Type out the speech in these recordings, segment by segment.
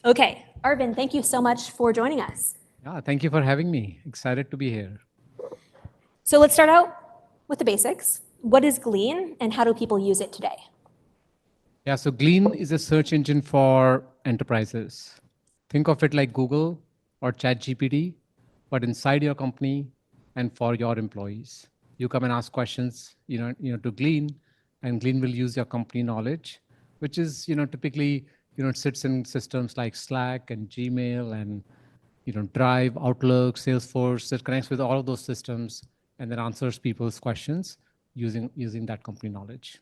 Okay, Arvind, thank you so much for joining us. Yeah, thank you for having me. Excited to be here. So let's start out with the basics. What is Glean and how do people use it today? Yeah, so Glean is a search engine for enterprises. Think of it like Google or ChatGPT, but inside your company and for your employees. You come and ask questions, to Glean, and Glean will use your company knowledge, which is, typically, it sits in systems like Slack and Gmail and, Drive, Outlook, Salesforce. It connects with all of those systems and then answers people's questions using that company knowledge.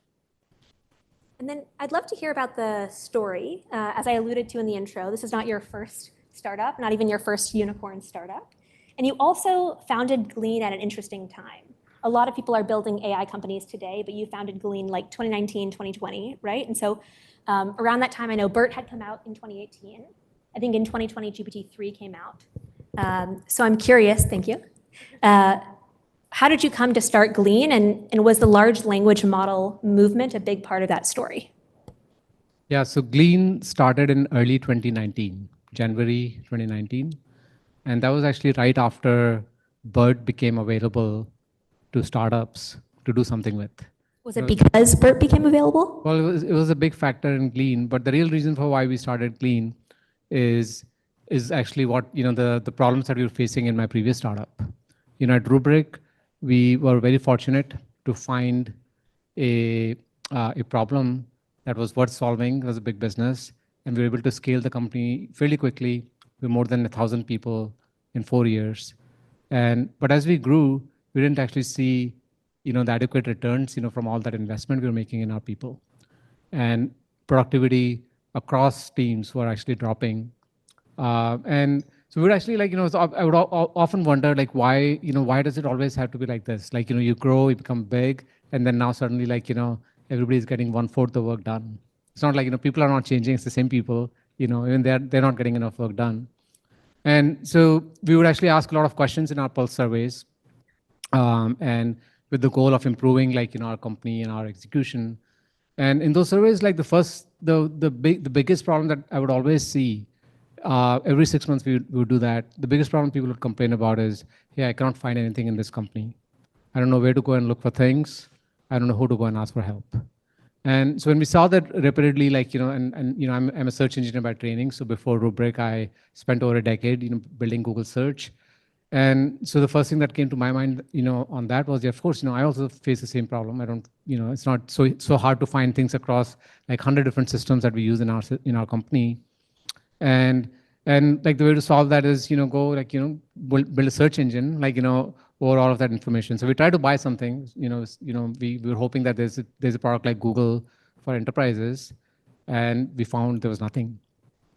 And then I'd love to hear about the story. As I alluded to in the intro, this is not your first startup, not even your first unicorn startup. And you also founded Glean at an interesting time. A lot of people are building AI companies today, but you founded Glean like 2019, 2020, right? And so around that time, I know BERT had come out in 2018. I think in 2020, GPT-3 came out. So I'm curious, thank you. How did you come to start Glean, and was the large language model movement a big part of that story? Yeah, so Glean started in early 2019, January 2019. And that was actually right after BERT became available to startups to do something with. Was it because BERT became available? Well, it was a big factor in Glean, but the real reason for why we started Glean is actually what, the problems that we were facing in my previous startup. At Rubrik, we were very fortunate to find a problem that was worth solving. It was a big business, and we were able to scale the company fairly quickly with more than 1,000 people in 4 years. But as we grew, we didn't actually see, the adequate returns, from all that investment we were making in our people. And productivity across teams were actually dropping. And so we'd actually I would often wonder why does it always have to be like this? You grow, you become big, and then now suddenly everybody's getting 1/4 the work done. It's not like, people are not changing, it's the same people, even they're not getting enough work done. And so we would actually ask a lot of questions in our pulse surveys, and with the goal of improving our company and our execution. And in those surveys, the biggest problem that I would always see, every 6 months we would do that. The biggest problem people would complain about is, hey, I cannot find anything in this company. I don't know where to go and look for things. I don't know who to go and ask for help. And so when we saw that repeatedly, I'm a search engineer by training. So before Rubrik, I spent over a decade, building Google search. And so the first thing that came to my mind, on that was, of course, I also face the same problem. I don't, it's not so hard to find things across 100 different systems that we use in our company. And the way to solve that is, go build a search engine, over all of that information. So we tried to buy something, we were hoping that there's a product like Google for enterprises, and we found there was nothing.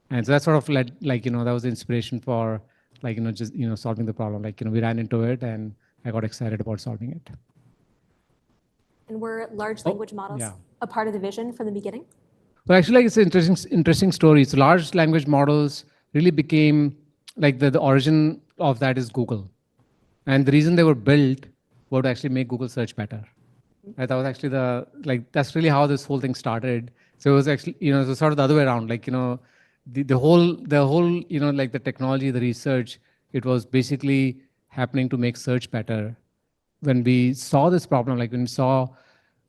And so that sort of led, that was the inspiration for, just, solving the problem. We ran into it, and I got excited about solving it. And were large language models a part of the vision from the beginning? Well, actually, it's an interesting story. So large language models really became, the origin of that is Google. And the reason they were built were to actually make Google search better. Right? That was actually that's really how this whole thing started. So it was actually, it was sort of the other way around. The whole, the technology, the research, it was basically happening to make search better. When we saw this problem, when we saw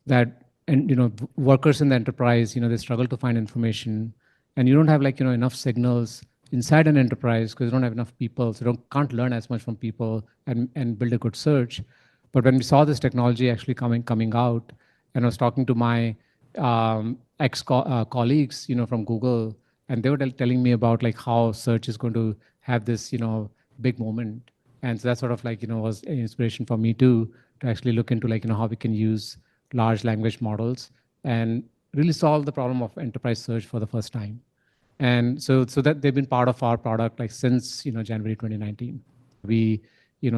that, and workers in the enterprise, they struggle to find information, and you don't have enough signals inside an enterprise because you don't have enough people, so you can't learn as much from people and build a good search. But when we saw this technology actually coming out, and I was talking to my ex-colleagues, from Google, and they were telling me about how search is going to have this, big moment. And so that sort of was an inspiration for me too, to actually look into how we can use large language models and really solve the problem of enterprise search for the first time. And so that they've been part of our product since January 2019. We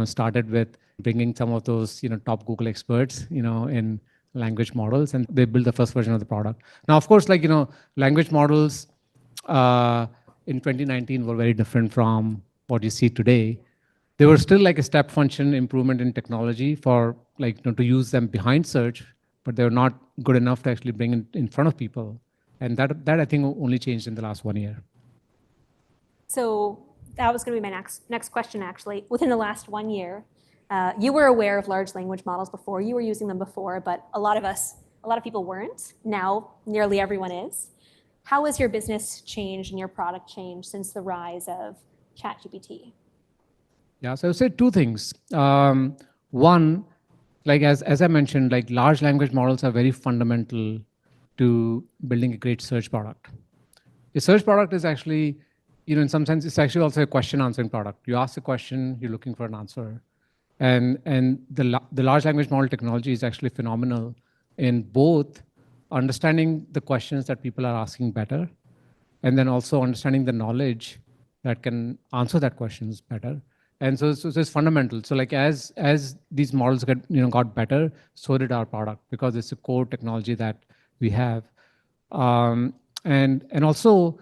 started with bringing some of those top Google experts in language models, and they built the first version of the product. Now, of course, language models in 2019 were very different from what you see today. They were still a step function improvement in technology for to use them behind search, but they were not good enough to actually bring in front of people. And that I think only changed in the last 1 year. So that was going to be my next question, actually. Within the last 1 year, you were aware of large language models before. You were using them before, but a lot of people weren't. Now, nearly everyone is. How has your business changed and your product changed since the rise of ChatGPT? Yeah, so I would say two things. One, like as I mentioned, like large language models are very fundamental to building a great search product. A search product is actually, in some sense, it's actually also a question answering product. You ask a question, you're looking for an answer. And the large language model technology is actually phenomenal in both understanding the questions that people are asking better, and then also understanding the knowledge that can answer that questions better. And so it's fundamental. So like as these models got better, so did our product, because it's a core technology that we have. And also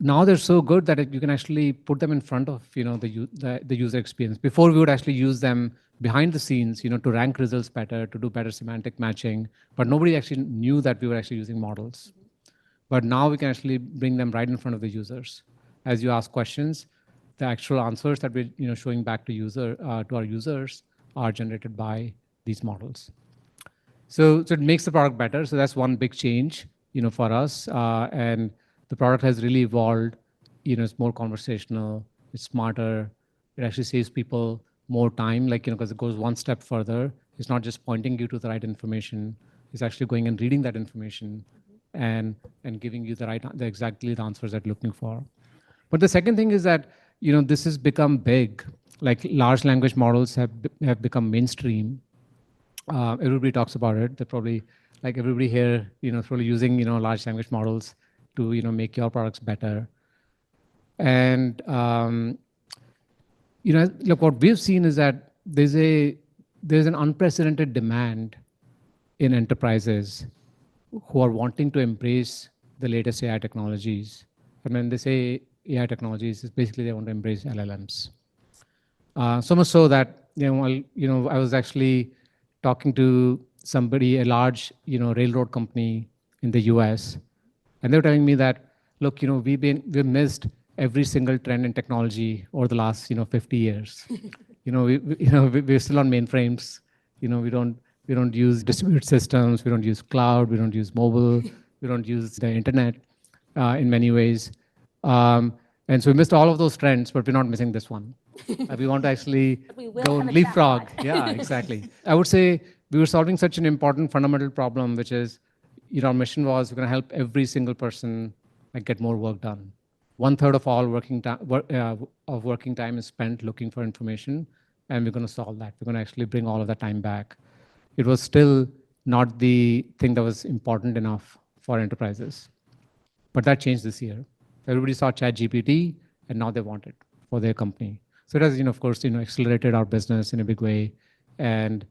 now they're so good that you can actually put them in front of the user experience. Before, we would actually use them behind the scenes, to rank results better, to do better semantic matching, but nobody actually knew that we were actually using models. But now we can actually bring them right in front of the users. As you ask questions, the actual answers that we're showing back to our users are generated by these models. So it makes the product better. So that's one big change, for us. And the product has really evolved. It's more conversational. It's smarter. It actually saves people more time, because it goes one step further. It's not just pointing you to the right information. It's actually going and reading that information and giving you exactly the answers that you're looking for. But the second thing is that, this has become big. Like large language models have become mainstream. Everybody talks about it. They're probably, like everybody here, probably using, large language models to, make your products better. And, look, what we've seen is that there's an unprecedented demand in enterprises who are wanting to embrace the latest AI technologies. And when they say AI technologies, it's basically they want to embrace LLMs. So much so that, I was actually talking to somebody, a large, railroad company in the US, and they were telling me that, look, we've missed every single trend in technology over the last, 50 years. We're still on mainframes. We don't use distributed systems. We don't use cloud. We don't use mobile. We don't use the internet in many ways. And so we missed all of those trends, but we're not missing this one. We want to actually go and leapfrog. Yeah, exactly. I would say we were solving such an important fundamental problem, which is, our mission was we're going to help every single person get more work done. 1/3 of all working time is spent looking for information, and we're going to solve that. We're going to actually bring all of that time back. It was still not the thing that was important enough for enterprises, but that changed this year. Everybody saw ChatGPT, and now they want it for their company. So it has, of course, accelerated our business in a big way, and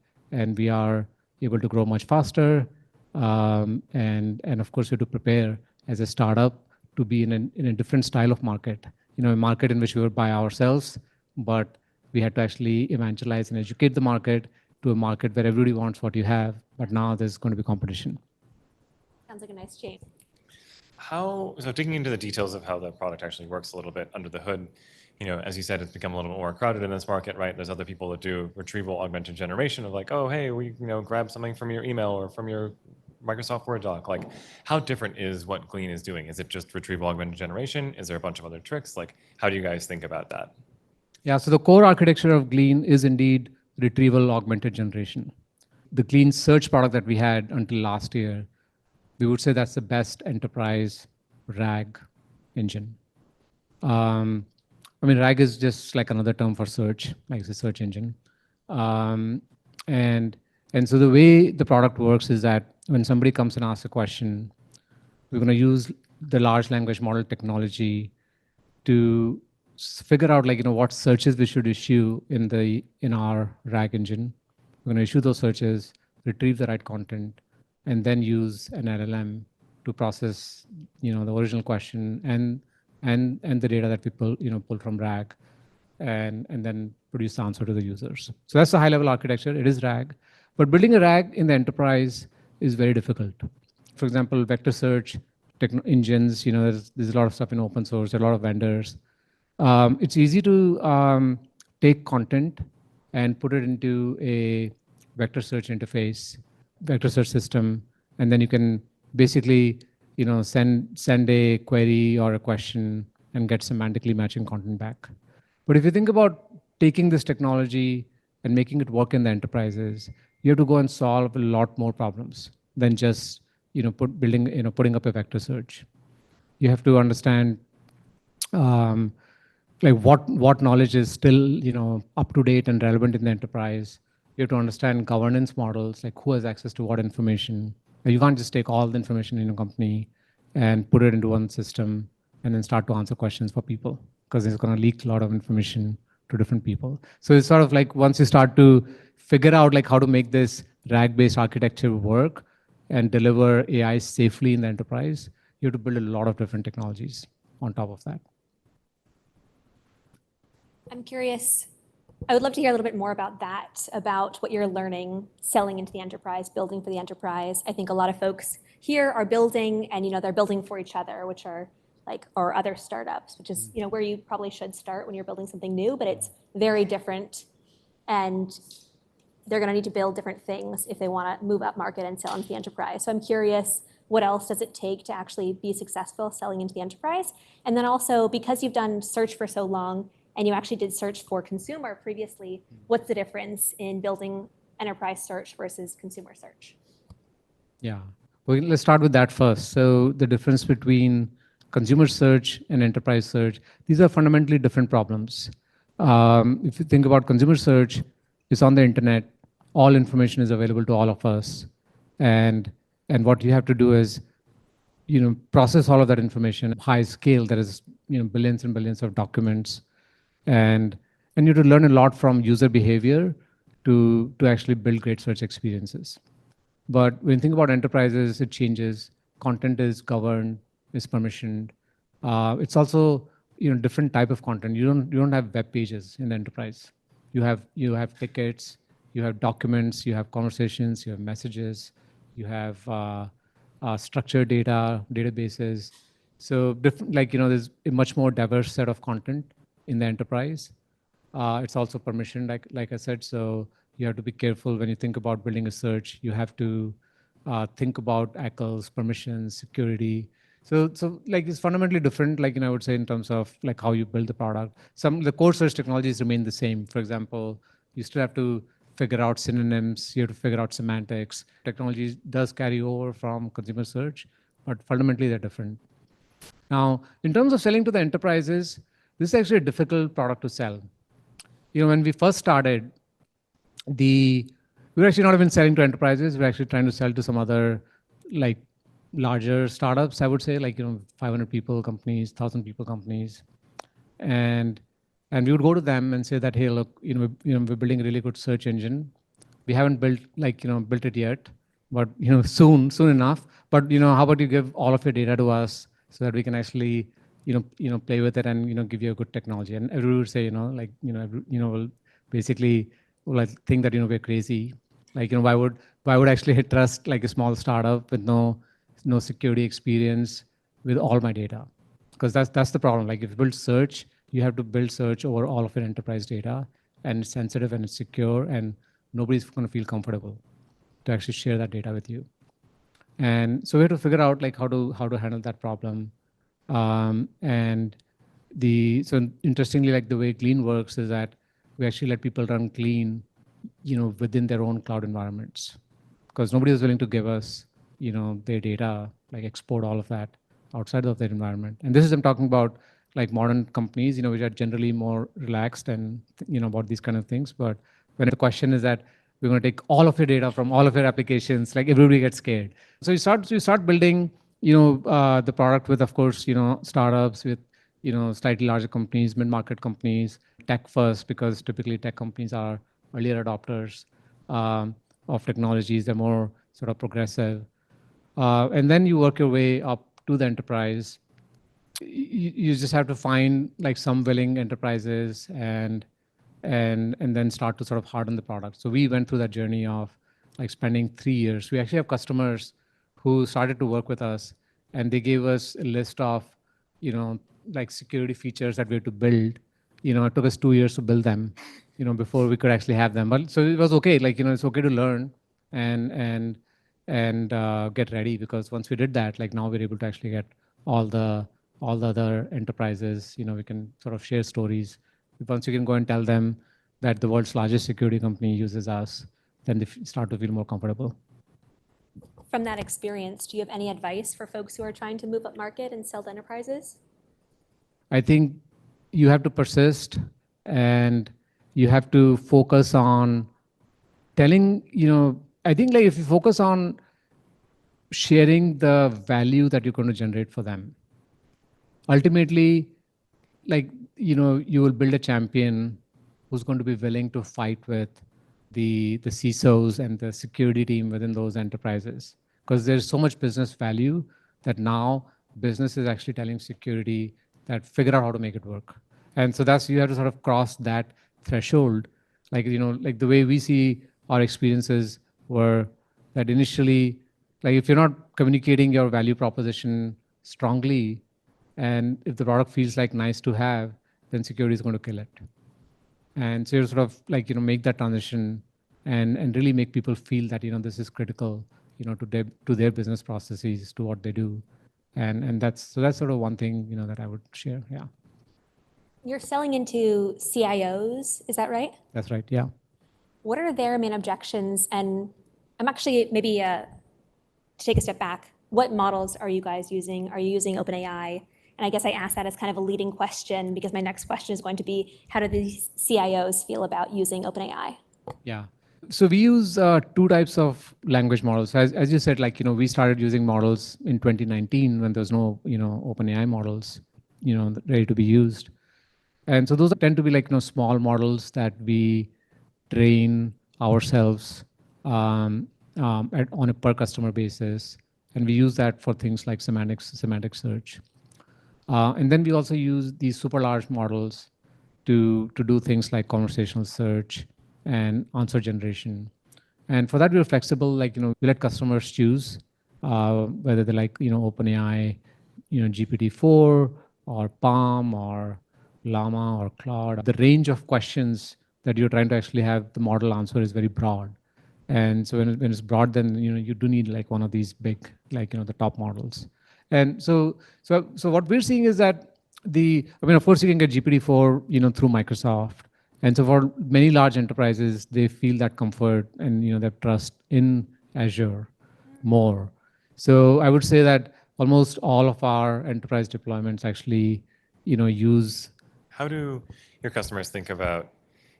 we are able to grow much faster. And of course, we have to prepare as a startup to be in a different style of market. A market in which we were by ourselves, but we had to actually evangelize and educate the market to a market where everybody wants what you have, but now there's going to be competition. Sounds like a nice change. So digging into the details of how the product actually works a little bit under the hood, as you said, it's become a little bit more crowded in this market, right? There's other people that do retrieval augmented generation of like, oh, hey, we grab something from your email or from your Microsoft Word doc. Like, how different is what Glean is doing? Is it just retrieval augmented generation? Is there a bunch of other tricks? Like, how do you guys think about that? Yeah, so the core architecture of Glean is indeed retrieval augmented generation. The Glean search product that we had until last year, we would say that's the best enterprise RAG engine. RAG is just like another term for search, like it's a search engine. And so the way the product works is that when somebody comes and asks a question, we're going to use the large language model technology to figure out what searches we should issue in our RAG engine. We're going to issue those searches, retrieve the right content, and then use an LLM to process the original question and the data that we pull from RAG, and then produce the answer to the users. So that's the high level architecture. It is RAG, but building a RAG in the enterprise is very difficult. For example, vector search engines, there's a lot of stuff in open source, there are a lot of vendors. It's easy to take content and put it into a vector search interface, vector search system, and then you can basically, send a query or a question and get semantically matching content back. But if you think about taking this technology and making it work in the enterprises, you have to go and solve a lot more problems than just, putting up a vector search. You have to understand um, like what knowledge is still up to date and relevant in the enterprise. You have to understand governance models, like who has access to what information. You can't just take all the information in a company and put it into one system and then start to answer questions for people, because it's going to leak a lot of information to different people. So it's sort of like once you start to figure out like how to make this RAG-based architecture work and deliver AI safely in the enterprise, you have to build a lot of different technologies on top of that. I'm curious, I would love to hear a little bit more about that, about what you're learning, selling into the enterprise, building for the enterprise. I think a lot of folks here are building and, they're building for each other, which are or other startups, which is, where you probably should start when you're building something new, but it's very different. And they're going to need to build different things if they want to move up market and sell into the enterprise. So I'm curious, what else does it take to actually be successful selling into the enterprise? And then also, because you've done search for so long and you actually did search for consumer previously, what's the difference in building enterprise search versus consumer search? Yeah, well, let's start with that first. So the difference between consumer search and enterprise search, these are fundamentally different problems. If you think about consumer search, it's on the internet. All information is available to all of us. And what you have to do is, process all of that information high scale. There is, billions and billions of documents. And you have to learn a lot from user behavior to actually build great search experiences. But when you think about enterprises, it changes. Content is governed, is permissioned. It's also different type of content. You don't have web pages in the enterprise. You have tickets, you have documents, you have conversations, you have messages, you have structured data, databases. So different, there's a much more diverse set of content in the enterprise. It's also permissioned, like I said. So you have to be careful when you think about building a search. You have to think about ACLs, permissions, security. So it's fundamentally different, I would say, in terms of how you build the product. The core search technologies remain the same. For example, you still have to figure out synonyms, you have to figure out semantics. Technology does carry over from consumer search, but fundamentally they're different. Now, in terms of selling to the enterprises, this is actually a difficult product to sell. When we first started, we were actually not even selling to enterprises. We're actually trying to sell to some other larger startups, I would say, 500 people companies, 1,000 people companies. And we would go to them and say that, hey, look, we're building a really good search engine. We haven't built built it yet, but soon enough. But how about you give all of your data to us so that we can actually play with it and give you a good technology. And everyone would say we'll basically think that we're crazy. Why would actually trust a small startup with no security experience with all my data? Because that's the problem. If you build search, you have to build search over all of your enterprise data, and it's sensitive and it's secure, and nobody's going to feel comfortable to actually share that data with you. And so we have to figure out how to handle that problem. So interestingly, the way Glean works is that we actually let people run Glean, within their own cloud environments, because nobody is willing to give us, their data, export all of that outside of their environment. And this is, I'm talking about modern companies, which are generally more relaxed and, about these kind of things. But when the question is that we're going to take all of your data from all of your applications, everybody gets scared. So you start building, the product with, of course, startups, with, slightly larger companies, mid-market companies, tech first, because typically tech companies are earlier adopters of technologies. They're more sort of progressive. And then you work your way up to the enterprise. You just have to find some willing enterprises and then start to sort of harden the product. So we went through that journey of spending 3 years. We actually have customers who started to work with us, and they gave us a list of like security features that we had to build. It took us 2 years to build them, before we could actually have them. But so it was okay. Like, it's okay to learn and get ready, because once we did that, like now we're able to actually get all the other enterprises, we can sort of share stories. Once you can go and tell them that the world's largest security company uses us, then they start to feel more comfortable. From that experience, do you have any advice for folks who are trying to move up market and sell to enterprises? I think you have to persist, and you have to focus on telling, I think like if you focus on sharing the value that you're going to generate for them, ultimately, like, you will build a champion who's going to be willing to fight with the CISOs and the security team within those enterprises. Because there's so much business value that now business is actually telling security that figure out how to make it work. And so you have to sort of cross that threshold. Like, like the way we see our experiences were that initially, like if you're not communicating your value proposition strongly, and if the product feels like nice to have, then security is going to kill it. And so you sort of like, make that transition and really make people feel that, this is critical, to their business processes, to what they do. And that's sort of one thing, that I would share. Yeah. You're selling into CIOs, is that right? That's right. Yeah. What are their main objections? And I'm actually maybe to take a step back, what models are you guys using? Are you using OpenAI? And I guess I ask that as kind of a leading question, because my next question is going to be, how do these CIOs feel about using OpenAI? Yeah. So we use 2 types of language models. As you said, like, we started using models in 2019 when there was no, OpenAI models, ready to be used. And so those tend to be like, small models that we train ourselves on a per customer basis. And we use that for things like semantic search. And then we also use these super large models to do things like conversational search and answer generation. And for that, we're flexible. Like, we let customers choose whether they like, OpenAI, GPT-4 or Palm or Llama or Claude. The range of questions that you're trying to actually have the model answer is very broad. And so when it's broad, then, you do need like one of these big, like, the top models. And so what we're seeing is that of course you can get GPT-4, through Microsoft. And so for many large enterprises, they feel that comfort and, that trust in Azure more. So I would say that almost all of our enterprise deployments actually, use. How do your customers think about,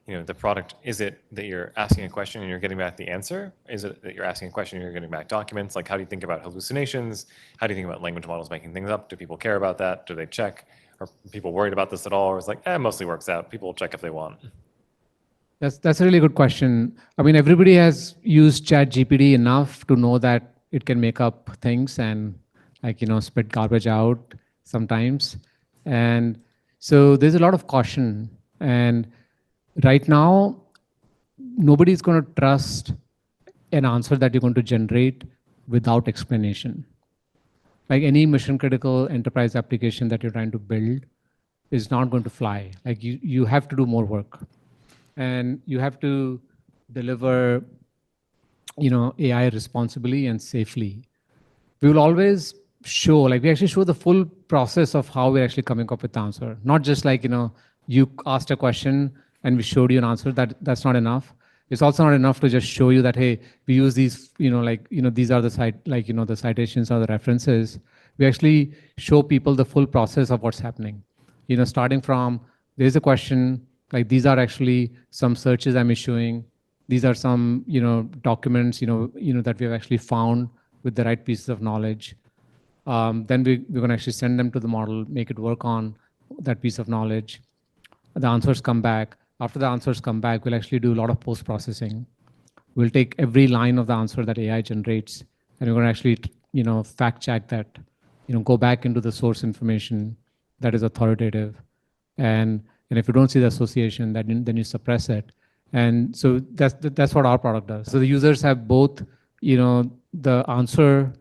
the product? Is it that you're asking a question and you're getting back the answer? Is it that you're asking a question and you're getting back documents? Like, how do you think about hallucinations? How do you think about language models making things up? Do people care about that? Do they check? Are people worried about this at all? Or it's like, it mostly works out. People will check if they want. That's a really good question. I mean, everybody has used ChatGPT enough to know that it can make up things and like, spit garbage out sometimes. And so there's a lot of caution. And right now, nobody's going to trust an answer that you're going to generate without explanation. Like any mission critical enterprise application that you're trying to build is not going to fly. Like you have to do more work. And you have to deliver, AI responsibly and safely. We will always show, like we actually show the full process of how we're actually coming up with the answer. Not just like, you asked a question and we showed you an answer. That's not enough. It's also not enough to just show you that, hey, we use these, these are the the citations or the references. We actually show people the full process of what's happening. Starting from, there's a question, like these are actually some searches I'm issuing. These are some, documents, that we have actually found with the right pieces of knowledge. Then we're going to actually send them to the model, make it work on that piece of knowledge. The answers come back. After the answers come back, we'll actually do a lot of post-processing. We'll take every line of the answer that AI generates, and we're going to actually, fact check that, go back into the source information that is authoritative. And if you don't see the association, then you suppress it. And so that's what our product does. So the users have both, the answer,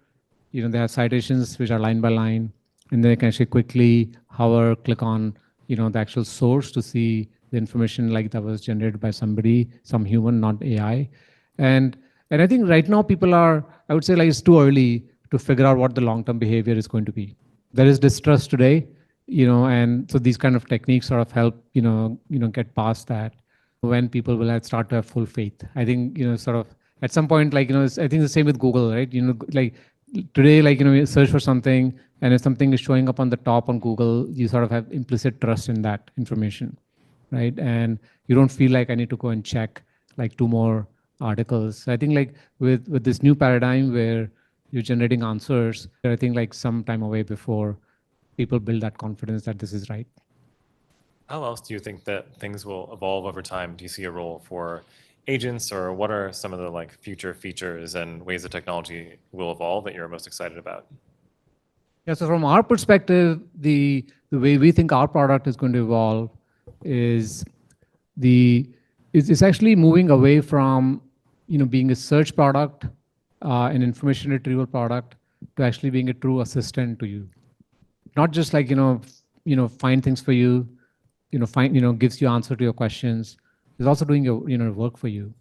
they have citations which are line by line, and then I can actually quickly hover, click on, the actual source to see the information like that was generated by somebody, some human, not AI. And I think right now people are, I would say like it's too early to figure out what the long-term behavior is going to be. There is distrust today, and so these kind of techniques sort of help, get past that when people will start to have full faith. I think, sort of at some point, like, I think the same with Google, right? Like today, like, you search for something and if something is showing up on the top on Google, you sort of have implicit trust in that information, right? And you don't feel like I need to go and check like 2 more articles. So I think like with this new paradigm where you're generating answers, I think like some time away before people build that confidence that this is right. How else do you think that things will evolve over time? Do you see a role for agents, or what are some of the like future features and ways that technology will evolve that you're most excited about? Yeah, so from our perspective, the way we think our product is going to evolve is it's actually moving away from being a search product, an information retrieval product, to actually being a true assistant to you. Not just like find things for you, gives you answer to your questions. It's also doing your work for you.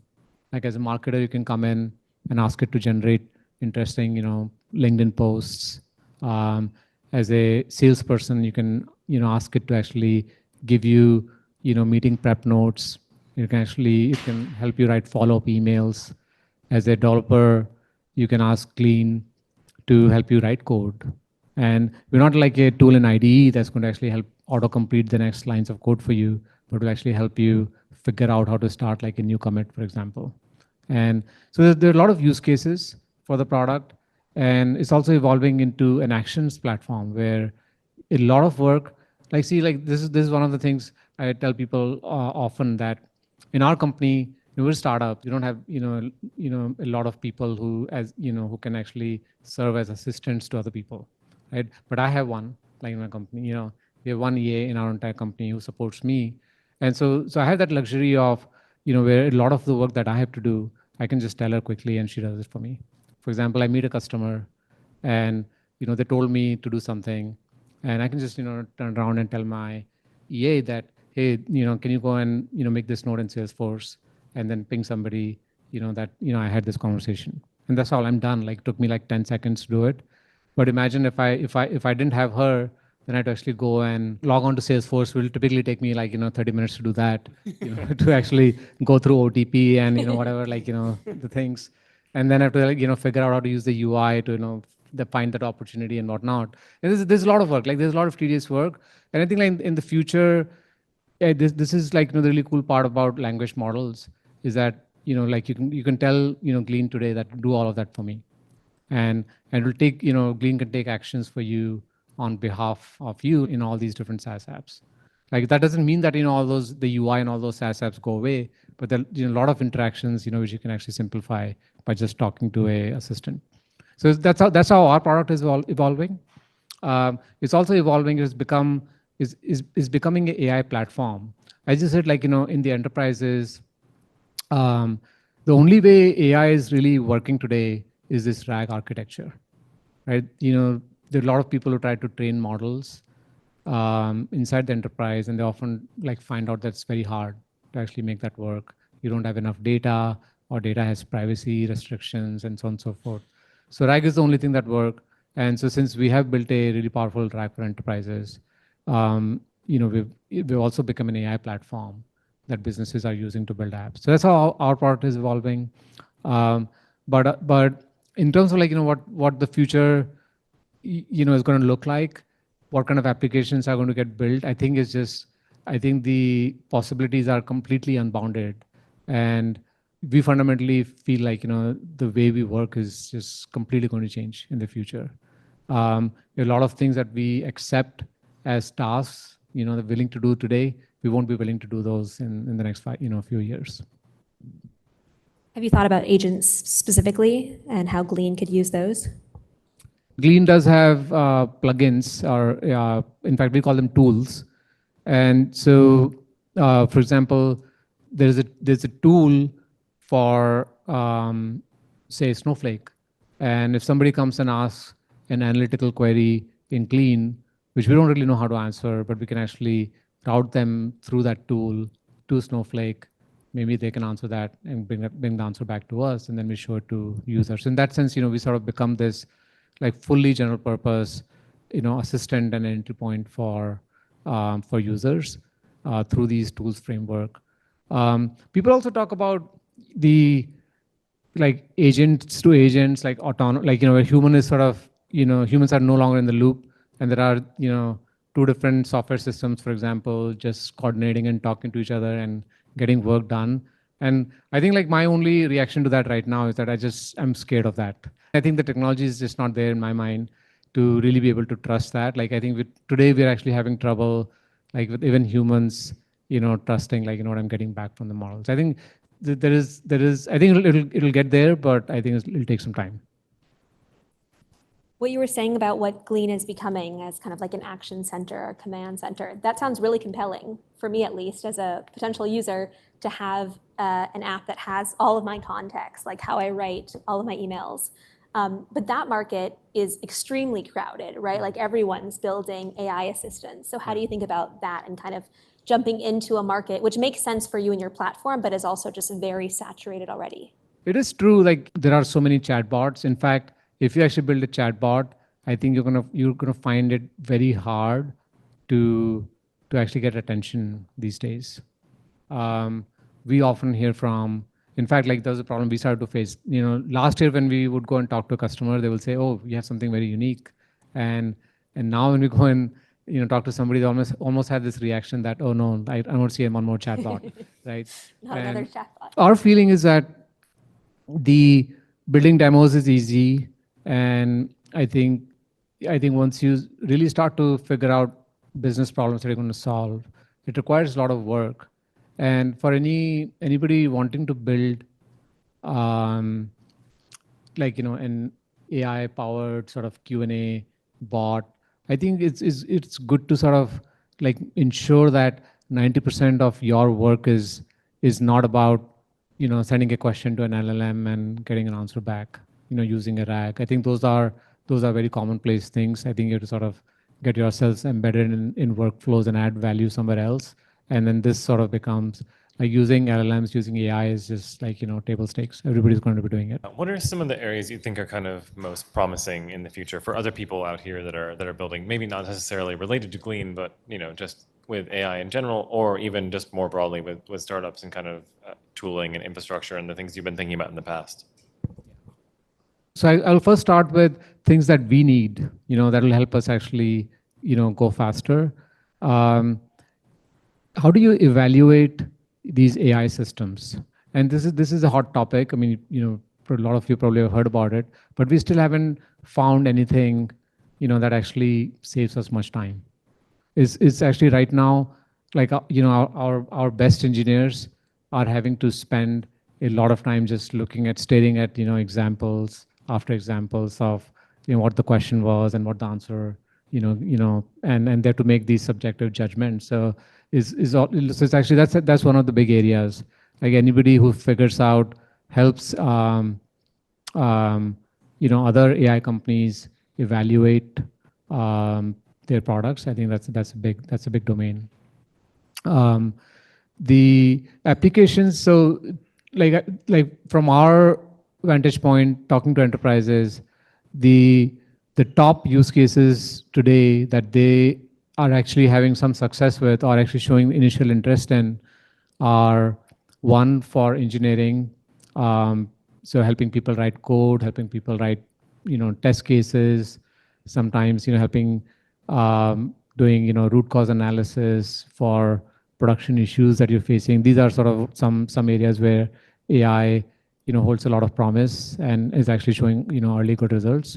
Like as a marketer, you can come in and ask it to generate interesting LinkedIn posts. As a salesperson, you can ask it to actually give you meeting prep notes. It can help you write follow-up emails. As a developer, you can ask Glean to help you write code. And we're not like a tool in IDE that's going to actually help autocomplete the next lines of code for you, but will actually help you figure out how to start like a new commit, for example. And so there are a lot of use cases for the product. And it's also evolving into an actions platform where a lot of work, like see, like this is one of the things I tell people often, that in our company, we're a startup. You don't have a lot of people who who can actually serve as assistants to other people, right? But I have one, like in my company. We have one EA in our entire company who supports me, and so I have that luxury of where a lot of the work that I have to do, I can just tell her quickly and she does it for me. For example, I meet a customer and they told me to do something, and I can just turn around and tell my EA that, hey, can you go and make this note in Salesforce, and then ping somebody that I had this conversation, and that's all. I'm done. Like took me like 10 seconds to do it. But imagine if I didn't have her, then I'd actually go and log on to Salesforce. It will typically take me like 30 minutes to do that, to actually go through OTP and whatever the things, and then I have to like figure out how to use the UI to find that opportunity and whatnot. And there's a lot of work. Like there's a lot of tedious work, and I think like in the future, this is like the really cool part about language models is that like you can tell Glean today that do all of that for me, and it will take Glean can take actions for you on behalf of you in all these different SaaS apps. Like that doesn't mean that all those the UI and all those SaaS apps go away, but there are a lot of interactions which you can actually simplify by just talking to a assistant. So that's how our product is evolving. It's also evolving. It's becoming an AI platform. I just said like in the enterprises, the only way AI is really working today is this RAG architecture, right? There are a lot of people who try to train models inside the enterprise, and they often like find out that's very hard to actually make that work. You don't have enough data, or data has privacy restrictions, and so on and so forth. So RAG is the only thing that works. And so since we have built a really powerful RAG for enterprises, we've also become an AI platform that businesses are using to build apps. So that's how our product is evolving. But in terms of like what the future is going to look like, what kind of applications are going to get built, I think the possibilities are completely unbounded, and we fundamentally feel like the way we work is just completely going to change in the future. There are a lot of things that we accept as tasks, they're willing to do today. We won't be willing to do those in the next few years. Have you thought about agents specifically and how Glean could use those? Glean does have plugins, or in fact, we call them tools. And so, for example, there's a tool for, say, Snowflake. And if somebody comes and asks an analytical query in Glean, which we don't really know how to answer, but we can actually route them through that tool to Snowflake. Maybe they can answer that and bring the answer back to us, and then we show it to users. In that sense, we sort of become this like fully general purpose, assistant and entry point for users through these tools framework. People also talk about the like agents to agents, like where human is sort of, humans are no longer in the loop, and there are, two different software systems, for example, just coordinating and talking to each other and getting work done. And I think like my only reaction to that right now is that I'm scared of that. I think the technology is just not there in my mind to really be able to trust that. Like I think today we're actually having trouble, like with even humans, trusting like, what I'm getting back from the models. I think there is, I think it'll get there, but I think it'll take some time. What you were saying about what Glean is becoming as kind of like an action center or command center, that sounds really compelling, for me at least, as a potential user, to have an app that has all of my context, like how I write all of my emails. But that market is extremely crowded, right? Like everyone's building AI assistants. So how do you think about that and kind of jumping into a market which makes sense for you and your platform, but is also just very saturated already? It is true, like there are so many chatbots. In fact, if you actually build a chatbot, I think you're gonna find it very hard to actually get attention these days. We often hear from, in fact, like there was a problem we started to face. Last year when we would go and talk to a customer, they will say, "Oh, you have something very unique," and now when we go and talk to somebody, they almost have this reaction that, "Oh no, I don't see one more chatbot," right? Not another chatbot. Our feeling is that the building demos is easy. And I think once you really start to figure out business problems that you're going to solve, it requires a lot of work. And for anybody wanting to build, an AI-powered sort of Q&A bot, I think it's good to sort of like ensure that 90% of your work is not about sending a question to an LLM and getting an answer back. Using a RAG. I think those are very commonplace things. I think you have to sort of get yourselves embedded in workflows and add value somewhere else. And then this sort of becomes like using LLMs, using AI is just like, table stakes. Everybody's going to be doing it. What are some of the areas you think are kind of most promising in the future for other people out here that are building, maybe not necessarily related to Glean, but just with AI in general, or even just more broadly with startups and kind of tooling and infrastructure and the things you've been thinking about in the past? So I'll first start with things that we need, that will help us actually, go faster. How do you evaluate these AI systems? And this is a hot topic. I mean, a lot of you probably have heard about it, but we still haven't found anything, that actually saves us much time. It's actually right now, like, our best engineers are having to spend a lot of time just staring at, examples after examples of what the question was and what the answer, and they have to make these subjective judgments. So it's actually that's one of the big areas. Like anybody who figures out helps other AI companies evaluate their products. I think that's a big domain. The applications. So like from our vantage point, talking to enterprises, the top use cases today that they are actually having some success with or actually showing initial interest in are one for engineering. So helping people write code, helping people write, test cases, sometimes, helping doing, root cause analysis for production issues that you're facing. These are sort of some areas where AI, holds a lot of promise and is actually showing, early good results.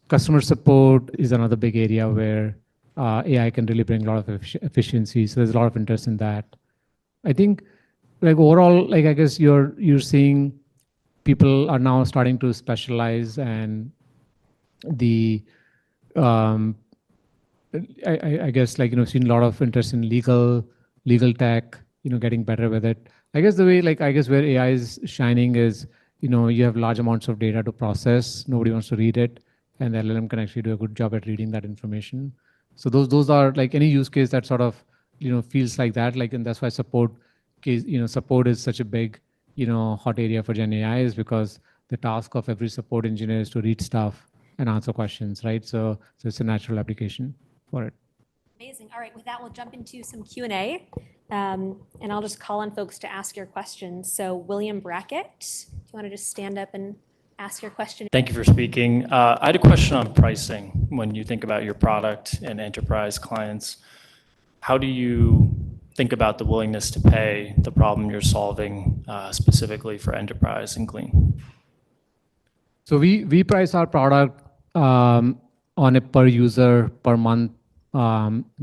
Customer support is another big area where AI can really bring a lot of efficiency. So there's a lot of interest in that. I think, like overall, like I guess you're seeing people are now starting to specialize, and the I guess like seen a lot of interest in legal tech, getting better with it. I guess the way where AI is shining is you have large amounts of data to process. Nobody wants to read it, and the LLM can actually do a good job at reading that information. So those are like any use case that sort of feels like that. Like, and that's why support is such a big hot area for Gen AI, is because the task of every support engineer is to read stuff and answer questions, right? So it's a natural application for it. Amazing. All right, with that, we'll jump into some Q&A. And I'll just call on folks to ask your questions. So William Brackett, do you want to just stand up and ask your question? Thank you for speaking. I had a question on pricing. When you think about your product and enterprise clients, how do you think about the willingness to pay the problem you're solving specifically for enterprise and Glean? So we price our product on a per user per month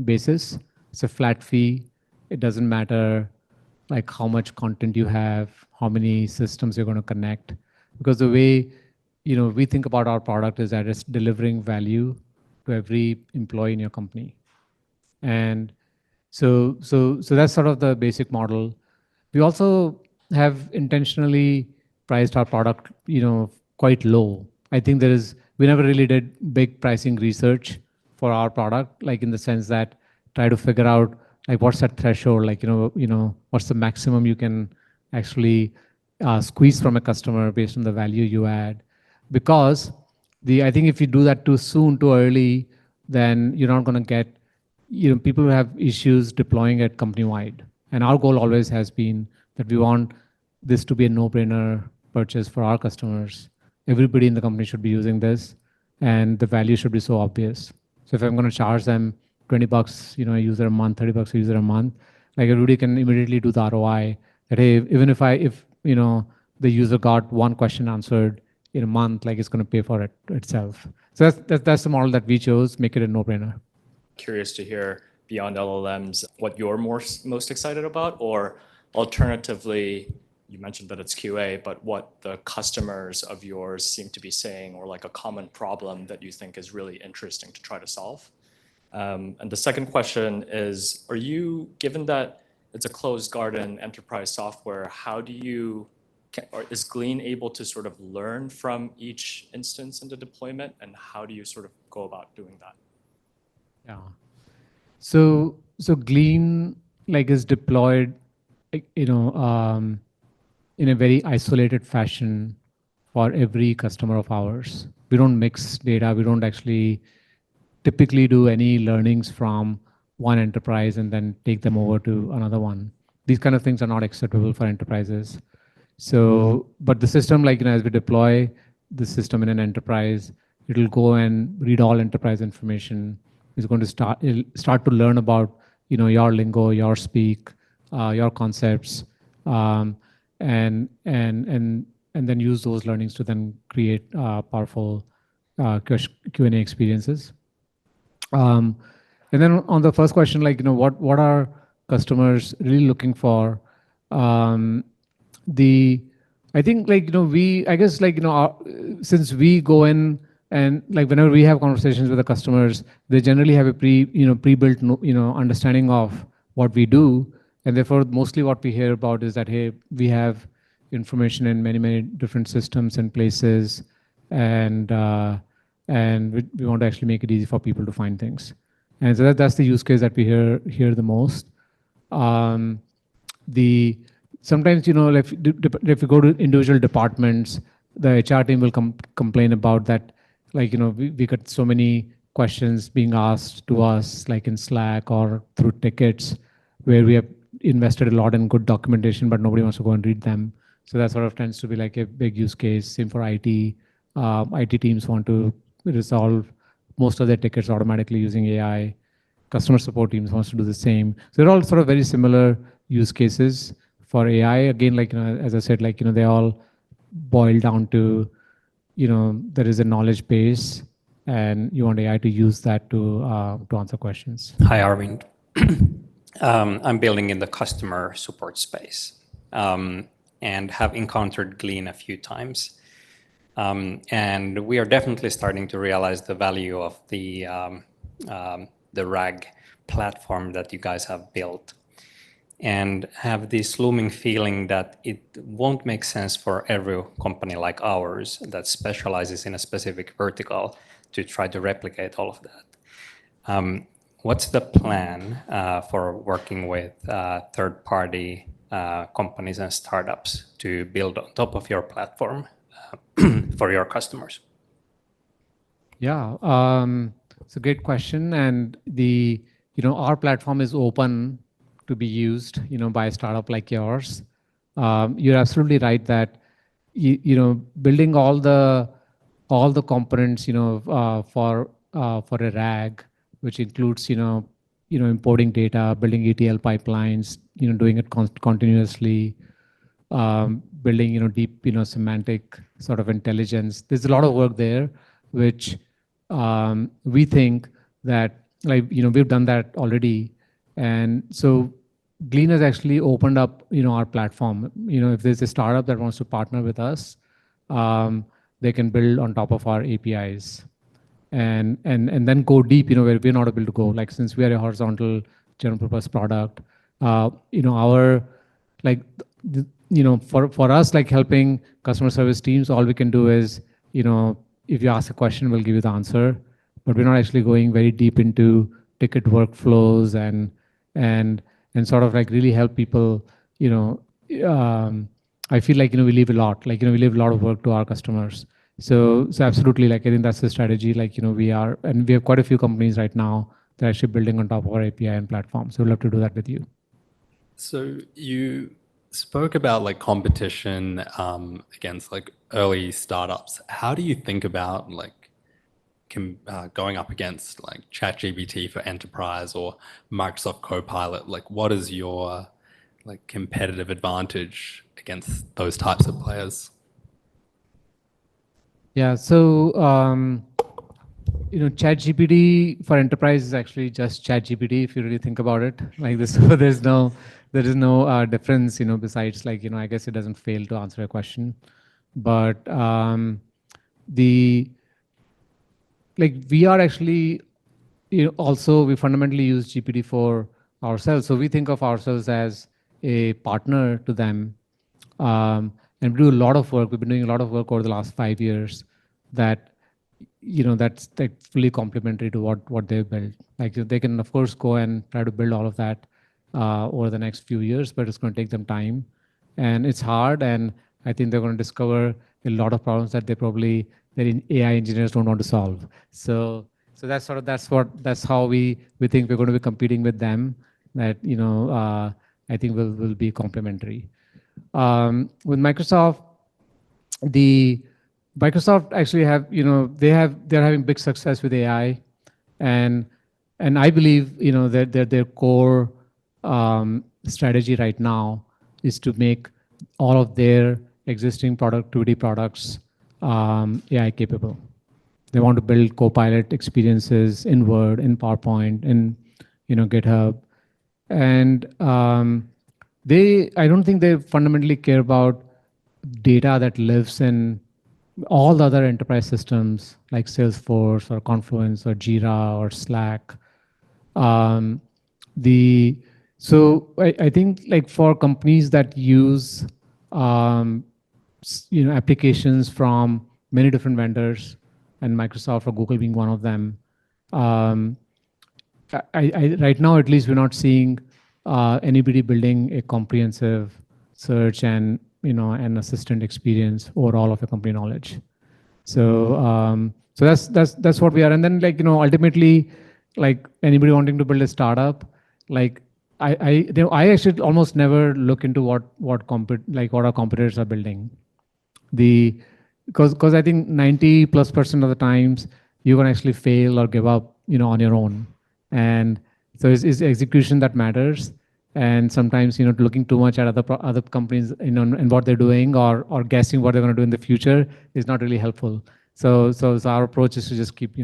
basis. It's a flat fee. It doesn't matter like how much content you have, how many systems you're going to connect, because the way we think about our product is that it's delivering value to every employee in your company. And so that's sort of the basic model. We also have intentionally priced our product quite low. I think we never really did big pricing research for our product, like in the sense that try to figure out like what's that threshold, like what's the maximum you can actually squeeze from a customer based on the value you add. Because I think if you do that too soon, too early, then you're not going to get people who have issues deploying it company-wide. And our goal always has been that we want this to be a no-brainer purchase for our customers. Everybody in the company should be using this, and the value should be so obvious. So if I'm going to charge them $20, a user a month, $30 a user a month, like everybody can immediately do the ROI. That hey, even if the user got one question answered in a month, like it's going to pay for it itself. So that's the model that we chose. Make it a no-brainer. Curious to hear beyond LLMs what you're most excited about, or alternatively, you mentioned that it's QA, but what the customers of yours seem to be saying, or like a common problem that you think is really interesting to try to solve. And the second question is, given that it's a closed garden enterprise software, is Glean able to sort of learn from each instance in the deployment, and how do you sort of go about doing that? Yeah. So Glean is deployed, in a very isolated fashion for every customer of ours. We don't mix data. We don't actually typically do any learnings from one enterprise and then take them over to another one. These kind of things are not acceptable for enterprises. So, but the system, as we deploy the system in an enterprise, it'll go and read all enterprise information. It's going to start to learn about your lingo, your speak, your concepts, and then use those learnings to then create powerful Q&A experiences. And then on the first question, what are customers really looking for? I think since we go in and whenever we have conversations with the customers, they generally have a pre-built understanding of what we do, and therefore mostly what we hear about is that hey, we have information in many different systems and places, and we want to actually make it easy for people to find things, and so that's the use case that we hear the most. Sometimes if you go to individual departments, the HR team will complain about that. We got so many questions being asked to us, like in Slack or through tickets, where we have invested a lot in good documentation, but nobody wants to go and read them. So that sort of tends to be like a big use case. Same for IT. IT teams want to resolve most of their tickets automatically using AI. Customer support teams wants to do the same. So they're all sort of very similar use cases for AI. Again, as I said, they all boil down to, there is a knowledge base, and you want AI to use that to answer questions. Hi, Arvind. I'm building in the customer support space and have encountered Glean a few times. And we are definitely starting to realize the value of the RAG platform that you guys have built, and have this looming feeling that it won't make sense for every company like ours that specializes in a specific vertical to try to replicate all of that. What's the plan for working with third-party companies and startups to build on top of your platform for your customers? Yeah, it's a great question, and our platform is open to be used, by a startup like yours. You're absolutely right that building all the components, for a RAG, which includes importing data, building ETL pipelines, doing it continuously, building deep semantic sort of intelligence. There's a lot of work there, which we think that we've done that already, and so Glean has actually opened up our platform. If there's a startup that wants to partner with us, they can build on top of our APIs. And then go deep, where we're not able to go. Like, since we are a horizontal general purpose product, our for us, like helping customer service teams, all we can do is, if you ask a question, we'll give you the answer, but we're not actually going very deep into ticket workflows and sort of like really help people. I feel like we leave a lot, we leave a lot of work to our customers. So absolutely, I think that's the strategy. We have quite a few companies right now that are actually building on top of our API and platform. So we'd love to do that with you. So you spoke about competition against early startups. How do you think about going up against ChatGPT for enterprise or Microsoft Copilot? What is your competitive advantage against those types of players? Yeah, so ChatGPT for enterprise is actually just ChatGPT if you really think about it. There is no difference, besides I guess it doesn't fail to answer a question, but we are actually also we fundamentally use GPT for ourselves. So we think of ourselves as a partner to them. And we do a lot of work. We've been doing a lot of work over the last 5 years that, that's fully complementary to what they've built. They can, of course, go and try to build all of that over the next few years, but it's going to take them time. And it's hard, and I think they're going to discover a lot of problems that that AI engineers don't want to solve. So that's how we think we're going to be competing with them. That I think will be complementary. With Microsoft, Microsoft actually they're having big success with AI, and I believe that their core strategy right now is to make all of their existing productivity products AI capable. They want to build Copilot experiences in Word, in PowerPoint, in GitHub, and I don't think they fundamentally care about data that lives in all the other enterprise systems like Salesforce or Confluence or Jira or Slack. So I think for companies that use applications from many different vendors, and Microsoft or Google being one of them, right now at least we're not seeing anybody building a comprehensive search and an assistant experience over all of your company knowledge. So that's what we are. And then ultimately, anybody wanting to build a startup, I actually almost never look into what our competitors are building. Because I think 90+% of the times you're gonna actually fail or give up on your own. And so it's execution that matters. And sometimes looking too much at other companies and what they're doing or guessing what they're going to do in the future is not really helpful. So our approach is to just keep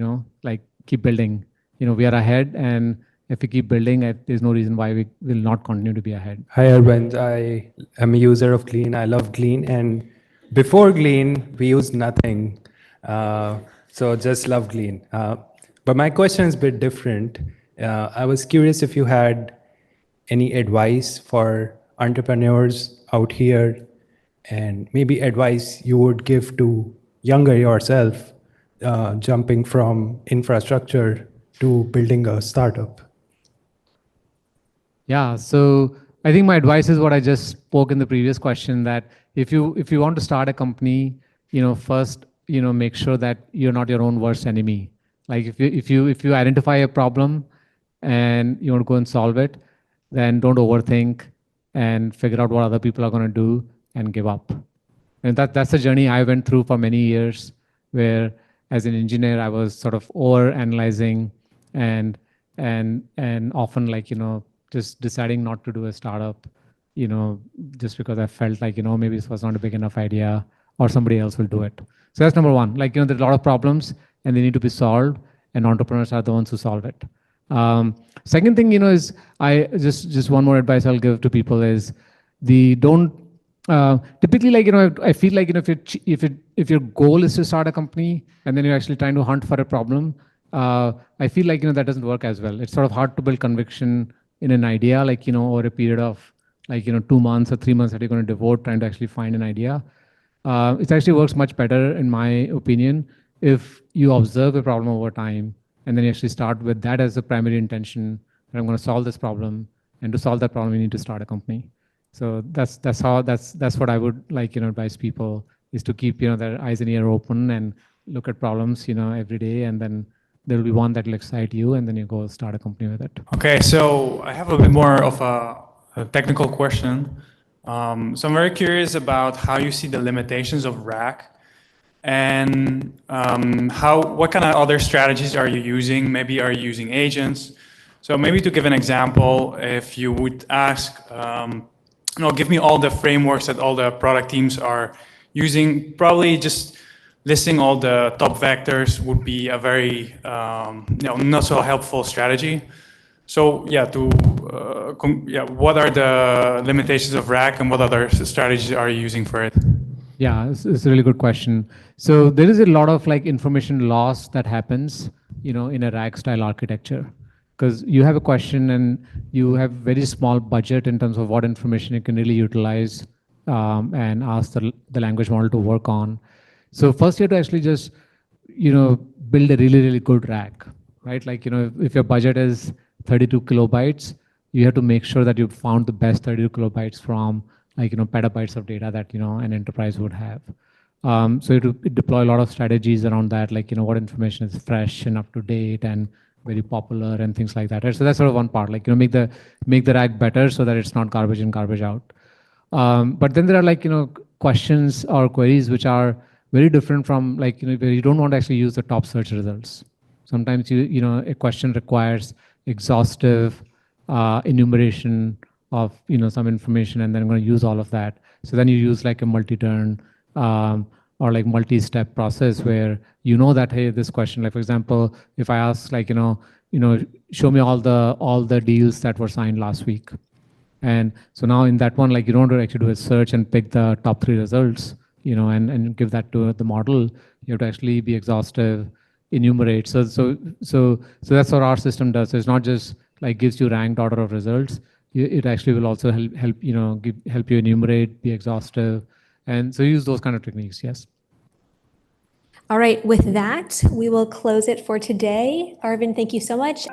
keep building. We are ahead, and if we keep building, there's no reason why we will not continue to be ahead. Hi Arvind, I am a user of Glean. I love Glean, and before Glean we used nothing, so just love Glean. But my question is a bit different. I was curious if you had any advice for entrepreneurs out here, and maybe advice you would give to younger yourself jumping from infrastructure to building a startup? Yeah, so I think my advice is what I just spoke in the previous question, that if you want to start a company, first, make sure that you're not your own worst enemy. Like if you identify a problem and you want to go and solve it, then don't overthink and figure out what other people are going to do and give up. And that's a journey I went through for many years, where as an engineer I was sort of over analyzing and often just deciding not to do a startup, just because I felt like, maybe this was not a big enough idea or somebody else will do it. So that's number one. Like, there's a lot of problems and they need to be solved, and entrepreneurs are the ones who solve it. Second thing, is I just one more advice I'll give to people is typically, I feel like, if your goal is to start a company and then you're actually trying to hunt for a problem, I feel like, that doesn't work as well. It's sort of hard to build conviction in an idea, over a period of 2 months or 3 months that you're going to devote trying to actually find an idea. It actually works much better, in my opinion, if you observe a problem over time and then you actually start with that as the primary intention, that I'm going to solve this problem, and to solve that problem, you need to start a company. So that's what I would advise people, is to keep their eyes and ear open and look at problems every day, and then there will be one that will excite you, and then you go start a company with it. Okay, so I have a bit more of a technical question. So I'm very curious about how you see the limitations of RAG, and what kind of other strategies are you using? Maybe are you using agents? So maybe to give an example, if you would ask, give me all the frameworks that all the product teams are using, probably just listing all the top vectors would be a very not so helpful strategy. So what are the limitations of RAG, and what other strategies are you using for it? Yeah, it's a really good question. So there is a lot of information loss that happens, in a RAG style architecture, because you have a question and you have very small budget in terms of what information you can really utilize and ask the language model to work on. So first you have to actually just, build a really, really good RAG, right? If your budget is 32 kilobytes, you have to make sure that you've found the best 32 kilobytes from petabytes of data that, an enterprise would have. So you have to deploy a lot of strategies around that, what information is fresh and up to date and very popular and things like that. Right? So that's sort of one part, make the RAG better so that it's not garbage in, garbage out. But then there are questions or queries which are very different from where you don't want to actually use the top search results. Sometimes a question requires exhaustive enumeration of some information, and then I'm going to use all of that. So then you use a multi-turn or multi-step process where that, hey, this question, for example, if I ask show me all the deals that were signed last week. And so now in that one, you don't want to actually do a search and pick the top 3 results, and give that to the model. You have to actually be exhaustive, enumerate. So that's what our system does. So it's not just gives you ranked order of results. It actually will also help you enumerate, be exhaustive, and so use those kind of techniques. Yes. All right, with that, we will close it for today. Arvind, thank you so much.